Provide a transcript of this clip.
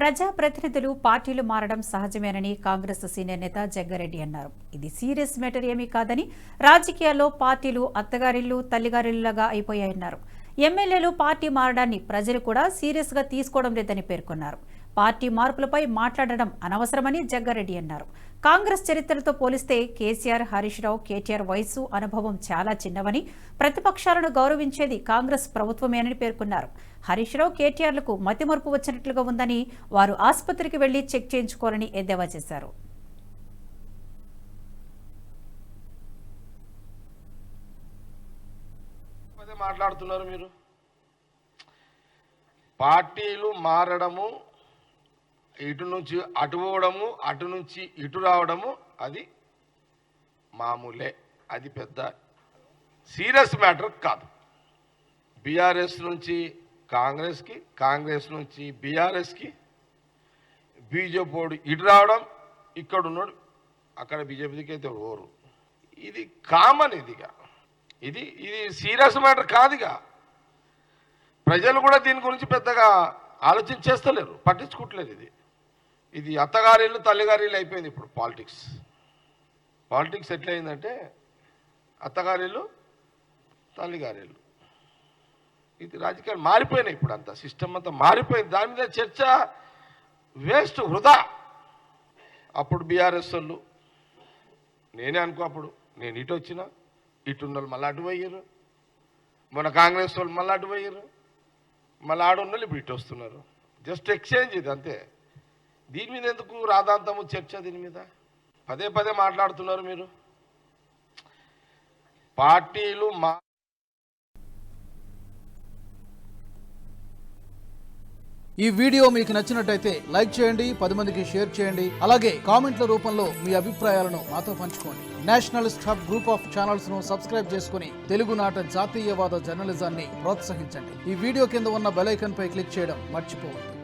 ప్రజాప్రతినిధులు పార్టీలు మారడం సహజమేనని కాంగ్రెస్ సీనియర్ నేత జగ్గారెడ్డి అన్నారు. ఇది సీరియస్ మ్యాటర్ ఏమీ కాదని, రాజకీయాల్లో పార్టీలు అత్తగారిల్లు తల్లిగారిల్లుగా అయిపోయాయన్నారు. ఎమ్మెల్యేలు పార్టీ మారడాన్ని ప్రజలు కూడా సీరియస్ గా తీసుకోవడం లేదని పేర్కొన్నారు. పార్టీ మార్పులపై మాట్లాడడం అనవసరమని జగ్గారెడ్డి అన్నారు. కాంగ్రెస్ చరిత్రతో పోలిస్తే కేసీఆర్, హరీష్ రావు, కేటీఆర్ వయసు, అనుభవం చాలా చిన్నవని, ప్రతిపక్షాలను గౌరవించేది కాంగ్రెస్ ప్రభుత్వమేనని పేర్కొన్నారు. హరీష్ రావు, కేటీఆర్లకు మతిమరుపు వచ్చినట్లుగా ఉందని, వారు ఆసుపత్రికి వెళ్లి చెక్ చేయించుకోవాలని ఎద్దేవా చేశారు. మాట్లాడుతున్నారు మీరు. పార్టీలు మారడము, ఇటు నుంచి అటు పోవడము, అటు నుంచి ఇటు రావడము అది మామూలే. అది పెద్ద సీరియస్ మ్యాటర్ కాదు. బీఆర్ఎస్ నుంచి కాంగ్రెస్కి, కాంగ్రెస్ నుంచి బీఆర్ఎస్కి, బీజేపీ ఇటు రావడం, ఇక్కడ ఉన్నాడు అక్కడ బీజేపీకి అయితే ఓరు. ఇది కామన్. ఇది సీరియస్ మ్యాటర్ కాదుగా. ప్రజలు కూడా దీని గురించి పెద్దగా ఆలోచించేస్తలేరు, పట్టించుకోవట్లేదు. ఇది అత్తగారిల్లు తల్లిగారిల్లు అయిపోయింది. ఇప్పుడు పాలిటిక్స్ ఎట్లయిందంటే అత్తగారిల్లు తల్లిగారిల్లు. ఇది రాజకీయాలు మారిపోయినాయి. ఇప్పుడు అంతా సిస్టమ్ అంతా మారిపోయింది. దాని మీద చర్చ వేస్ట్, వృధా. అప్పుడు బీఆర్ఎస్ వాళ్ళు, నేనే అనుకో, అప్పుడు నేను ఇటు వచ్చినా, ఇటున్న వాళ్ళు మళ్ళీ అటు పోయారు, మన కాంగ్రెస్ వాళ్ళు మళ్ళీ అటు పోయారు, మళ్ళీ ఆడున్న ఇప్పుడు ఇటు వస్తున్నారు. జస్ట్ ఎక్స్చేంజ్ ఇది అంతే. దీని మీద ఎందుకు రాధాంతము చర్చ? దీని మీద పదే పదే మాట్లాడుతున్నారు మీరు. పార్టీలు ఈ వీడియో మీకు నచ్చినట్టయితే లైక్ చేయండి, 10 మందికి షేర్ చేయండి. అలాగే కామెంట్ల రూపంలో మీ అభిప్రాయాలను మాతో పంచుకోండి. Nationalist hub group of channels ను సబ్స్క్రైబ్ చేసుకుని తెలుగునాట జాతీయవాద జర్నలిజాన్ని ప్రోత్సహించండి. ఈ వీడియో కింద ఉన్న బెల్ ఐకాన్ పై క్లిక్ చేయడం మర్చిపోవద్దు.